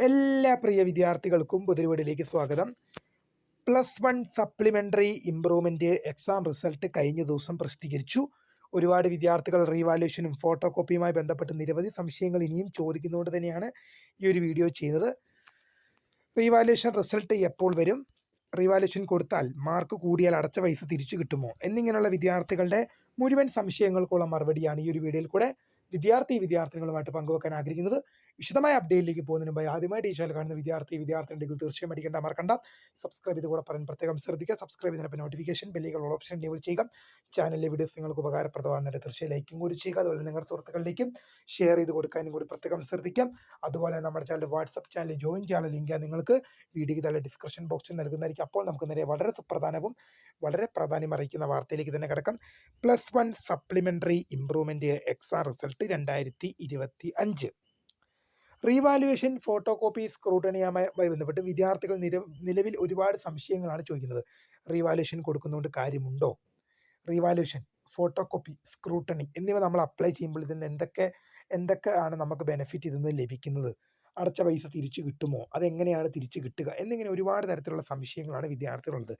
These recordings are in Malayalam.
എല്ലാ പ്രിയ വിദ്യാർത്ഥികൾക്കും പുതിയ സ്വാഗതം. +1 സപ്ലിമെൻ്ററി ഇംപ്രൂവ്മെൻ്റ് എക്സാം റിസൾട്ട് കഴിഞ്ഞ ദിവസം പ്രസിദ്ധീകരിച്ചു. ഒരുപാട് വിദ്യാർത്ഥികൾ റീവാലുവേഷനും ഫോട്ടോ കോപ്പിയുമായി ബന്ധപ്പെട്ട് നിരവധി സംശയങ്ങൾ ഇനിയും ചോദിക്കുന്നതുകൊണ്ട് തന്നെയാണ് ഈ ഒരു വീഡിയോ ചെയ്യുന്നത്. റീവാലുവേഷൻ റിസൾട്ട് എപ്പോൾ വരും, റീവാലുവേഷൻ കൊടുത്താൽ മാർക്ക് കൂടിയാൽ അടച്ച പൈസ തിരിച്ചു കിട്ടുമോ എന്നിങ്ങനെയുള്ള വിദ്യാർത്ഥികളുടെ മുഴുവൻ സംശയങ്ങൾക്കുള്ള മറുപടിയാണ് ഈ ഒരു വീഡിയോയിൽ കൂടെ വിദ്യാർത്ഥിനികളുമായിട്ട് പങ്കുവെക്കാൻ ആഗ്രഹിക്കുന്നത്. വിശദമായ അപ്ഡേറ്റിലേക്ക് പോകുന്നതിന് മുമ്പ് ആദ്യമായിട്ട് ഈ ചാനൽ കാണുന്ന വിദ്യാർത്ഥികളുണ്ടെങ്കിൽ തീർച്ചയായും അടിക്കേണ്ട മറക്കണ്ട. സബ്സ്ക്രൈബ് ചെയ്ത് കൂടെ പറയാൻ പ്രത്യേകം ശ്രദ്ധിക്കുക. സബ്സ്ക്രൈബ് ചെയ്തതിനൊപ്പം നോട്ടിഫിക്കേഷൻ ബെല്ലുകൾ ഓപ്ഷൻ എനേബിൾ ചെയ്യുക. ചാനലിലെ വീഡിയോസ് നിങ്ങൾക്ക് ഉപകാരപ്രദമാകുന്നുണ്ട് തീർച്ചയായും ലൈക്കും കൂടി ചെയ്യുക. അതുപോലെ നിങ്ങളുടെ സുഹൃത്തുക്കളിലേക്കും ഷെയർ ചെയ്ത് കൊടുക്കാനും കൂടി പ്രത്യേകം ശ്രദ്ധിക്കാം. അതുപോലെ നമ്മുടെ ചാനൽ വാട്സപ്പ് ചാനൽ ജോയിൻ ചെയ്യാനുള്ള ലിങ്ക് നിങ്ങൾക്ക് വീഡിയോയ്ക്ക് താഴെ ഡിസ്ക്രിപ്ഷൻ ബോക്സിൽ നൽകുന്നതായിരിക്കും. അപ്പോൾ നമുക്ക് നേരെ വളരെ സുപ്രധാനവും വളരെ പ്രാധാന്യം അറിയിക്കുന്ന വാർത്തയിലേക്ക് തന്നെ കിടക്കാം. +1 supplementary improvement exam result 2025. Revaluation photo copy സ്ക്രൂട്ടണിയുമായി ബന്ധപ്പെട്ട് വിദ്യാർത്ഥികൾ നിലവിൽ ഒരുപാട് സംശയങ്ങളാണ് ചോദിക്കുന്നത്. റീവാലുവേഷൻ കൊടുക്കുന്നതുകൊണ്ട് കാര്യമുണ്ടോ, റീവാലുവേഷൻ ഫോട്ടോ കോപ്പി സ്ക്രൂട്ടണി എന്നിവ നമ്മൾ അപ്ലൈ ചെയ്യുമ്പോൾ ഇതിന് എന്തൊക്കെയാണ് നമുക്ക് ബെനിഫിറ്റ് ഇതിൽ നിന്ന് ലഭിക്കുന്നത്, അടച്ച പൈസ തിരിച്ചു കിട്ടുമോ, അതെങ്ങനെയാണ് തിരിച്ചു കിട്ടുക എന്നിങ്ങനെ ഒരുപാട് തരത്തിലുള്ള സംശയങ്ങളാണ് വിദ്യാർത്ഥികളുള്ളത്.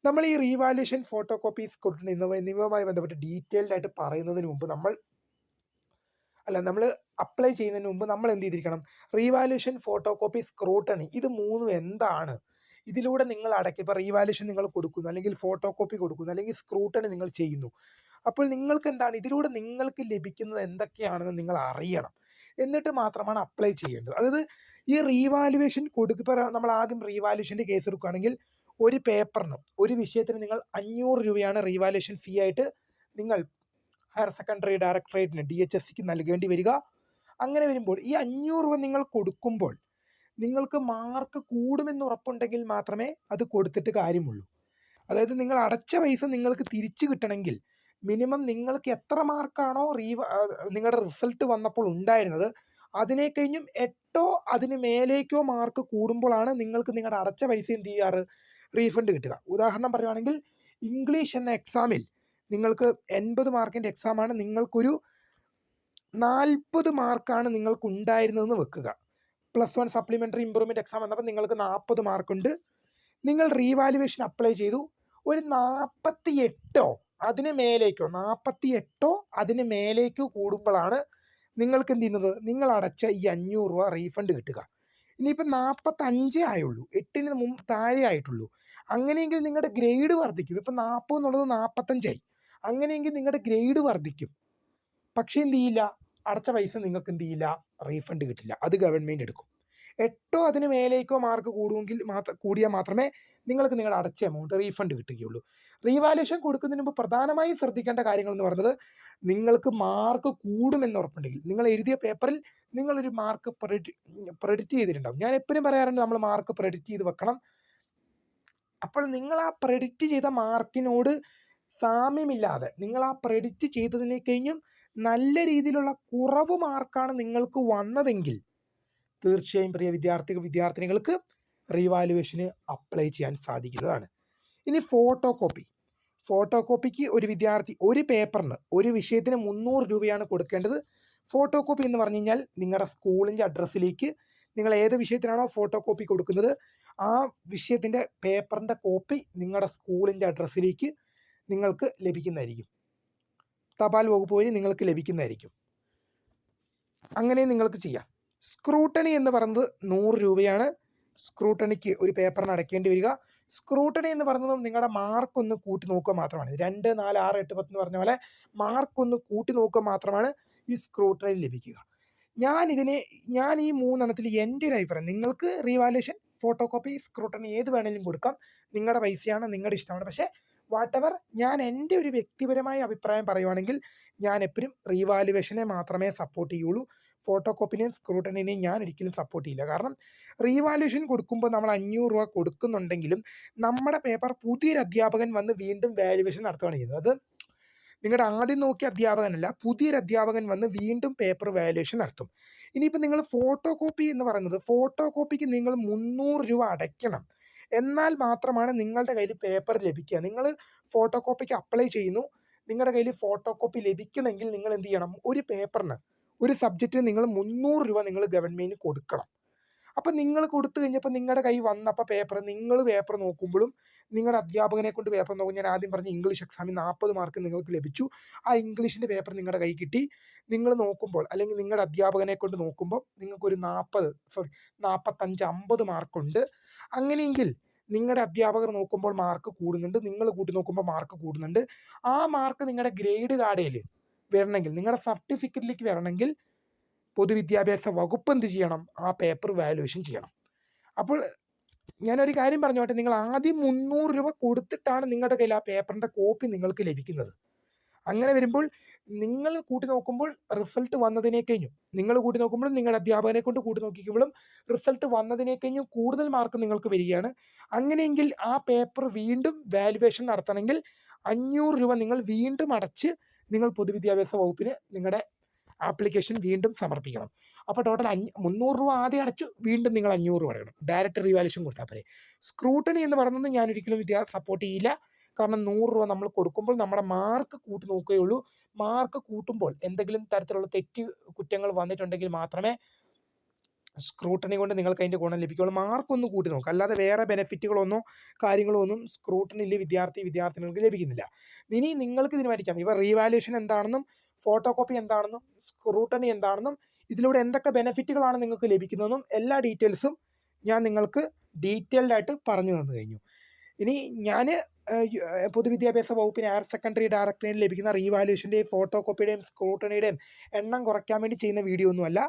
നമ്മൾ ഈ റീവാലുവേഷൻ ഫോട്ടോ കോപ്പി സ്ക്രൂട്ടണി എന്നിവയുമായി ബന്ധപ്പെട്ട് ഡീറ്റെയിൽഡ് ആയിട്ട് പറയുന്നതിന് മുമ്പ് നമ്മൾ അപ്ലൈ ചെയ്യുന്നതിന് മുമ്പ് നമ്മൾ എന്ത് ചെയ്തിരിക്കണം, റീവാലുവേഷൻ ഫോട്ടോ കോപ്പി സ്ക്രൂട്ടണി ഇത് മൂന്നും എന്താണ്, ഇതിലൂടെ നിങ്ങൾ ഇപ്പോൾ റീവാലുവേഷൻ നിങ്ങൾ കൊടുക്കുന്നു, അല്ലെങ്കിൽ ഫോട്ടോ കോപ്പി കൊടുക്കുന്നു, അല്ലെങ്കിൽ സ്ക്രൂട്ടണി നിങ്ങൾ ചെയ്യുന്നു. അപ്പോൾ നിങ്ങൾക്ക് എന്താണ് ഇതിലൂടെ നിങ്ങൾക്ക് ലഭിക്കുന്നത് എന്തൊക്കെയാണെന്ന് നിങ്ങൾ അറിയണം. എന്നിട്ട് മാത്രമാണ് അപ്ലൈ ചെയ്യേണ്ടത്. അതായത് ഈ റീവാലുവേഷൻ ഇപ്പോൾ നമ്മൾ ആദ്യം റീവാലുവേഷൻ്റെ കേസ് എടുക്കുകയാണെങ്കിൽ ഒരു പേപ്പറിന് ഒരു വിഷയത്തിന് നിങ്ങൾ 500 രൂപയാണ് റീവാലുവേഷൻ ഫീ ആയിട്ട് നിങ്ങൾ ഹയർ സെക്കൻഡറി ഡയറക്ടറേറ്റിന് DHSCക്ക് നൽകേണ്ടി വരിക. അങ്ങനെ വരുമ്പോൾ ഈ 500 രൂപ നിങ്ങൾ കൊടുക്കുമ്പോൾ നിങ്ങൾക്ക് മാർക്ക് കൂടുമെന്ന് ഉറപ്പുണ്ടെങ്കിൽ മാത്രമേ അത് കൊടുത്തിട്ട് കാര്യമുള്ളൂ. അതായത് നിങ്ങൾ അടച്ച പൈസ നിങ്ങൾക്ക് തിരിച്ചു കിട്ടണമെങ്കിൽ മിനിമം നിങ്ങൾക്ക് എത്ര മാർക്കാണോ നിങ്ങളുടെ റിസൾട്ട് വന്നപ്പോൾ ഉണ്ടായിരുന്നത് അതിനെ കഴിഞ്ഞും 8 അതിന് മേലേക്കോ മാർക്ക് കൂടുമ്പോഴാണ് നിങ്ങൾക്ക് നിങ്ങളുടെ അടച്ച പൈസ എന്ത് ചെയ്യാറ്, റീഫണ്ട് കിട്ടുക. ഉദാഹരണം പറയുകയാണെങ്കിൽ ഇംഗ്ലീഷ് എന്ന എക്സാമിൽ നിങ്ങൾക്ക് 80 മാർക്കിൻ്റെ എക്സാമാണ്, നിങ്ങൾക്കൊരു 40 മാർക്കാണ് നിങ്ങൾക്ക് ഉണ്ടായിരുന്നതെന്ന് വെക്കുക. +1 സപ്ലിമെൻ്ററി ഇംപ്രൂവ്മെൻ്റ് എക്സാം വന്നപ്പോൾ നിങ്ങൾക്ക് 40 മാർക്കുണ്ട്. നിങ്ങൾ റീവാലുവേഷൻ അപ്ലൈ ചെയ്തു, ഒരു 48 അതിന് മേലേക്കോ കൂടുമ്പോഴാണ് നിങ്ങൾക്ക് എന്ത് ചെയ്യുന്നത്, നിങ്ങൾ അടച്ച ഈ 500 രൂപ റീഫണ്ട് കിട്ടുക. ഇനിയിപ്പോൾ 45 ആയുള്ളൂ, 8ന് താഴെ ആയിട്ടുള്ളൂ, അങ്ങനെയെങ്കിൽ നിങ്ങളുടെ ഗ്രേഡ് വർദ്ധിക്കും. ഇപ്പം 40 എന്നുള്ളത് 45 ആയി, അങ്ങനെയെങ്കിൽ നിങ്ങളുടെ ഗ്രേഡ് വർദ്ധിക്കും. പക്ഷേ എന്ത് ചെയ്യില്ല, അടച്ച പൈസ നിങ്ങൾക്ക് എന്ത് ചെയ്യില്ല, റീഫണ്ട് കിട്ടില്ല, അത് ഗവൺമെൻറ് എടുക്കും. 8 അതിന് മേലേക്കോ മാർക്ക് കൂടിയാൽ മാത്രമേ നിങ്ങൾക്ക് നിങ്ങളുടെ അടച്ച എമൗണ്ട് റീഫണ്ട് കിട്ടുകയുള്ളൂ. റീവാലുവേഷൻ കൊടുക്കുന്നതിന് മുമ്പ് പ്രധാനമായും ശ്രദ്ധിക്കേണ്ട കാര്യങ്ങൾ എന്ന് പറയുന്നത്, നിങ്ങൾക്ക് മാർക്ക് കൂടുമെന്ന് ഉറപ്പുണ്ടെങ്കിൽ നിങ്ങൾ എഴുതിയ പേപ്പറിൽ നിങ്ങളൊരു മാർക്ക് പ്രെഡിക്റ്റ് ചെയ്തിട്ടുണ്ടാവും. ഞാൻ എപ്പോഴും പറയാറുണ്ട് നമ്മൾ മാർക്ക് പ്രെഡിക്റ്റ് ചെയ്ത് വെക്കണം. അപ്പോൾ നിങ്ങൾ ആ പ്രെഡിക്റ്റ് ചെയ്ത മാർക്കിനോട് സാമ്യമില്ലാതെ നിങ്ങൾ ആ പ്രെഡിക്റ്റ് ചെയ്തതിനെ കഴിഞ്ഞും നല്ല രീതിയിലുള്ള കുറവ് മാർക്കാണ് നിങ്ങൾക്ക് വന്നതെങ്കിൽ തീർച്ചയായും പ്രിയ വിദ്യാർത്ഥിനികൾക്ക് റീവാലുവേഷന് അപ്ലൈ ചെയ്യാൻ സാധിക്കുന്നതാണ്. ഇനി ഫോട്ടോ കോപ്പിക്ക് ഒരു വിദ്യാർത്ഥി ഒരു പേപ്പറിന് ഒരു വിഷയത്തിന് 300 രൂപയാണ് കൊടുക്കേണ്ടത്. ഫോട്ടോ കോപ്പി എന്ന് പറഞ്ഞു കഴിഞ്ഞാൽ നിങ്ങളുടെ സ്കൂളിൻ്റെ അഡ്രസ്സിലേക്ക് നിങ്ങൾ ഏത് വിഷയത്തിനാണോ ഫോട്ടോ കോപ്പി കൊടുക്കുന്നത് ആ വിഷയത്തിൻ്റെ പേപ്പറിൻ്റെ കോപ്പി നിങ്ങളുടെ സ്കൂളിൻ്റെ അഡ്രസ്സിലേക്ക് നിങ്ങൾക്ക് ലഭിക്കുന്നതായിരിക്കും. തപാൽ വകുപ്പ് വഴി നിങ്ങൾക്ക് ലഭിക്കുന്നതായിരിക്കും. അങ്ങനെ നിങ്ങൾക്ക് ചെയ്യാം. സ്ക്രൂട്ടണി എന്ന് പറയുന്നത് 100 രൂപയാണ്. സ്ക്രൂട്ടണിക്ക് ഒരു പേപ്പറിന് അടയ്ക്കേണ്ടി വരിക. സ്ക്രൂട്ടണി എന്ന് പറയുന്നത് നിങ്ങളുടെ മാർക്കൊന്ന് കൂട്ടി നോക്കുക മാത്രമാണ്. 2, 4, 6, 8, 10 എന്ന് പറഞ്ഞ പോലെ മാർക്കൊന്ന് കൂട്ടി നോക്കുക മാത്രമാണ് ഈ സ്ക്രൂട്ടണി ലഭിക്കുക. ഞാൻ ഈ 3 എണ്ണത്തിൽ എൻ്റെ ഒരു അഭിപ്രായം, നിങ്ങൾക്ക് റീവാലുവേഷൻ ഫോട്ടോ കോപ്പി സ്ക്രൂട്ടണി ഏത് വേണമെങ്കിലും കൊടുക്കാം, നിങ്ങളുടെ പൈസയാണ്, നിങ്ങളുടെ ഇഷ്ടമാണ്. പക്ഷേ വാട്ടെവർ ഞാൻ എൻ്റെ ഒരു വ്യക്തിപരമായ അഭിപ്രായം പറയുവാണെങ്കിൽ ഞാൻ എപ്പോഴും റീവാലുവേഷനെ മാത്രമേ സപ്പോർട്ട് ചെയ്യുള്ളൂ. ഫോട്ടോ കോപ്പിനെയും സ്ക്രൂട്ടണിനെയും ഞാൻ ഒരിക്കലും സപ്പോർട്ട് ചെയ്യില്ല. കാരണം റീവാലുവേഷൻ കൊടുക്കുമ്പോൾ നമ്മൾ 500 രൂപ കൊടുക്കുന്നുണ്ടെങ്കിലും നമ്മുടെ പേപ്പർ പുതിയൊരു അധ്യാപകൻ വന്ന് വീണ്ടും വാല്യുവേഷൻ നടത്തുകയാണ് ചെയ്യുന്നത്. അത് നിങ്ങളുടെ ആദ്യം നോക്കിയ അധ്യാപകനല്ല, പുതിയൊരു അധ്യാപകൻ വന്ന് വീണ്ടും പേപ്പർ വാല്യുവേഷൻ നടത്തും. ഇനിയിപ്പോൾ നിങ്ങൾ ഫോട്ടോ കോപ്പി എന്ന് പറയുന്നത്, ഫോട്ടോ കോപ്പിക്ക് നിങ്ങൾ 300 രൂപ അടയ്ക്കണം, എന്നാൽ മാത്രമാണ് നിങ്ങളുടെ കയ്യിൽ പേപ്പർ ലഭിക്കുക. നിങ്ങൾ ഫോട്ടോ കോപ്പിക്ക് അപ്ലൈ ചെയ്യുന്നു, നിങ്ങളുടെ കയ്യിൽ ഫോട്ടോ കോപ്പി ലഭിക്കണമെങ്കിൽ നിങ്ങൾ എന്ത് ചെയ്യണം, ഒരു പേപ്പറിന് ഒരു സബ്ജക്റ്റിന് നിങ്ങൾ 300 രൂപ നിങ്ങൾ ഗവൺമെൻറ്റിന് കൊടുക്കണം. അപ്പം നിങ്ങൾ കൊടുത്തു കഴിഞ്ഞപ്പോൾ നിങ്ങളുടെ കൈ വന്നപ്പോൾ നിങ്ങൾ പേപ്പർ നോക്കുമ്പോഴും നിങ്ങളുടെ അധ്യാപകനെ കൊണ്ട് പേപ്പർ നോക്കും. ഞാൻ ആദ്യം പറഞ്ഞ ഇംഗ്ലീഷ് എക്സാമിൽ 40 മാർക്ക് നിങ്ങൾക്ക് ലഭിച്ചു. ആ ഇംഗ്ലീഷിൻ്റെ പേപ്പർ നിങ്ങളുടെ കൈ കിട്ടി. നിങ്ങൾ നോക്കുമ്പോൾ അല്ലെങ്കിൽ നിങ്ങളുടെ അധ്യാപകനെ കൊണ്ട് നോക്കുമ്പോൾ നിങ്ങൾക്കൊരു 45 50 മാർക്കുണ്ട്. അങ്ങനെയെങ്കിൽ നിങ്ങളുടെ അധ്യാപകർ നോക്കുമ്പോൾ മാർക്ക് കൂടുന്നുണ്ട്, നിങ്ങൾ കൂട്ടി നോക്കുമ്പോൾ മാർക്ക് കൂടുന്നുണ്ട്. ആ മാർക്ക് നിങ്ങളുടെ ഗ്രേഡ് കാർഡിൽ വരണമെങ്കിൽ, നിങ്ങളുടെ സർട്ടിഫിക്കറ്റിലേക്ക് വരണമെങ്കിൽ പൊതുവിദ്യാഭ്യാസ വകുപ്പ് എന്ത് ചെയ്യണം? ആ പേപ്പർ വാല്യുവേഷൻ ചെയ്യണം. അപ്പോൾ ഞാനൊരു കാര്യം പറഞ്ഞോട്ടെ, നിങ്ങൾ ആദ്യം 300 രൂപ കൊടുത്തിട്ടാണ് നിങ്ങളുടെ കയ്യിൽ ആ പേപ്പറിൻ്റെ കോപ്പി നിങ്ങൾക്ക് ലഭിക്കുന്നത്. അങ്ങനെ വരുമ്പോൾ നിങ്ങൾ കൂട്ടി നോക്കുമ്പോൾ റിസൾട്ട് വന്നതിനെ കഴിഞ്ഞും, നിങ്ങൾ കൂട്ടി നോക്കുമ്പോഴും നിങ്ങളുടെ അധ്യാപകനെ കൊണ്ട് കൂട്ടി നോക്കിക്കുമ്പോഴും റിസൾട്ട് വന്നതിനെ കഴിഞ്ഞും കൂടുതൽ മാർക്ക് നിങ്ങൾക്ക് വരികയാണ്. അങ്ങനെയെങ്കിൽ ആ പേപ്പർ വീണ്ടും വാല്യുവേഷൻ നടത്തണമെങ്കിൽ 500 രൂപ നിങ്ങൾ വീണ്ടും അടച്ച് നിങ്ങൾ പൊതുവിദ്യാഭ്യാസ വകുപ്പിന് നിങ്ങളുടെ ആപ്ലിക്കേഷൻ വീണ്ടും സമർപ്പിക്കണം. അപ്പോൾ ടോട്ടൽ 300 രൂപ ആദ്യം അടച്ചു, വീണ്ടും നിങ്ങൾ 500 രൂപ അടക്കണം. ഡയറക്റ്റ് റിവാലുവേഷൻ കൊടുത്താൽ പോരെ. സ്ക്രൂട്ടണി എന്ന് പറയുന്നത് ഞാൻ ഒരിക്കലും സപ്പോർട്ട് ചെയ്യില്ല. കാരണം 100 രൂപ നമ്മൾ കൊടുക്കുമ്പോൾ നമ്മുടെ മാർക്ക് കൂട്ടി നോക്കുകയുള്ളൂ. മാർക്ക് കൂട്ടുമ്പോൾ എന്തെങ്കിലും തരത്തിലുള്ള കുറ്റങ്ങൾ വന്നിട്ടുണ്ടെങ്കിൽ മാത്രമേ സ്ക്രൂട്ടണി കൊണ്ട് നിങ്ങൾക്ക് അതിൻ്റെ ഗുണം ലഭിക്കുകയുള്ളൂ. മാർക്കൊന്ന് കൂട്ടി നോക്കുക, അല്ലാതെ വേറെ ബെനിഫിറ്റുകളൊന്നോ കാര്യങ്ങളോ ഒന്നും സ്ക്രൂട്ടണിയിൽ വിദ്യാർത്ഥികൾക്ക് ലഭിക്കുന്നില്ല. ഇനി നിങ്ങൾക്ക് തീരുമാനിക്കാം ഇവ റീവാലുവേഷൻ എന്താണെന്നും ഫോട്ടോ കോപ്പി എന്താണെന്നും സ്ക്രൂട്ടണി എന്താണെന്നും ഇതിലൂടെ എന്തൊക്കെ ബെനിഫിറ്റുകളാണ് നിങ്ങൾക്ക് ലഭിക്കുന്നതെന്നും എല്ലാ ഡീറ്റെയിൽസും ഞാൻ നിങ്ങൾക്ക് ഡീറ്റെയിൽഡ് ആയിട്ട് പറഞ്ഞു തന്നു കഴിഞ്ഞു. ഇനി ഞാൻ പൊതുവിദ്യാഭ്യാസ വകുപ്പിന് ഹയർ സെക്കൻഡറി ഡയറക്ടറേറ്റിൽ ലഭിക്കുന്ന റീവാലുവേഷൻ്റെയും ഫോട്ടോ കോപ്പിയുടെയും സ്ക്രൂട്ടണിയുടെയും എണ്ണം കുറയ്ക്കാൻ വേണ്ടി ചെയ്യുന്ന വീഡിയോ ഒന്നുമല്ല.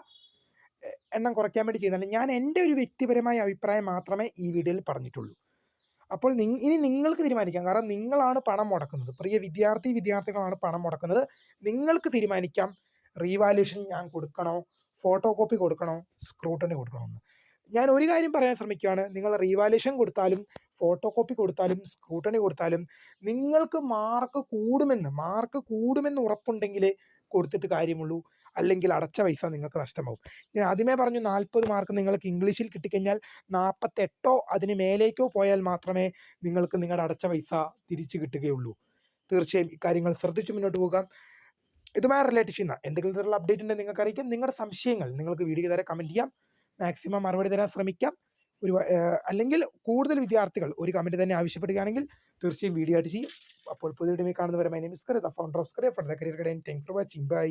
ഞാൻ എൻ്റെ ഒരു വ്യക്തിപരമായ അഭിപ്രായം മാത്രമേ ഈ വീഡിയോയിൽ പറഞ്ഞിട്ടുള്ളൂ. അപ്പോൾ ഇനി നിങ്ങൾക്ക് തീരുമാനിക്കാം. കാരണം നിങ്ങളാണ് പണം മുടക്കുന്നത്, പ്രിയ വിദ്യാർത്ഥികളാണ് പണം മുടക്കുന്നത്. നിങ്ങൾക്ക് തീരുമാനിക്കാം റീവാലുവേഷൻ ഞാൻ കൊടുക്കണോ, ഫോട്ടോ കോപ്പി കൊടുക്കണോ, സ്ക്രൂട്ടണി കൊടുക്കണോ എന്ന്. ഞാൻ ഒരു കാര്യം പറയാൻ ശ്രമിക്കുകയാണ്. നിങ്ങൾ റീവാലുവേഷൻ കൊടുത്താലും ഫോട്ടോ കോപ്പി കൊടുത്താലും സ്ക്രൂട്ടണി കൊടുത്താലും നിങ്ങൾക്ക് മാർക്ക് കൂടുമെന്ന് ഉറപ്പുണ്ടെങ്കിൽ കൊടുത്തിട്ട് കാര്യമുള്ളൂ. അല്ലെങ്കിൽ അടച്ച പൈസ നിങ്ങൾക്ക് നഷ്ടമാവും. ഞാൻ ആദ്യമേ പറഞ്ഞു 40 മാർക്ക് നിങ്ങൾക്ക് ഇംഗ്ലീഷിൽ കിട്ടിക്കഴിഞ്ഞാൽ 48 അതിന് മേലേക്കോ പോയാൽ മാത്രമേ നിങ്ങൾക്ക് നിങ്ങളുടെ അടച്ച പൈസ തിരിച്ചു കിട്ടുകയുള്ളൂ. തീർച്ചയായും ഇക്കാര്യങ്ങൾ ശ്രദ്ധിച്ച് മുന്നോട്ട് പോകുക. ഇതുമായി റിലേറ്റ് ചെയ്യുന്ന എന്തെങ്കിലും തരത്തിലുള്ള അപ്ഡേറ്റ് ഉണ്ടെങ്കിൽ നിങ്ങൾക്ക് അറിയിക്കാം. നിങ്ങളുടെ സംശയങ്ങൾ നിങ്ങൾക്ക് വീഡിയോ തരാൻ കമൻറ്റ് ചെയ്യാം. മാക്സിമം മറുപടി തരാൻ ശ്രമിക്കാം. അല്ലെങ്കിൽ കൂടുതൽ വിദ്യാർത്ഥികൾ ഒരു കമൻറ്റ് തന്നെ ആവശ്യപ്പെടുകയാണെങ്കിൽ തീർച്ചയായും വീഡിയോ ആയിട്ട് ചെയ്യും. അപ്പോൾ പുതിയ വീഡിയോ കാണുന്നവരെ my name is Kariya, the founder of Kariya for the career guidance. Thanks for watching. By.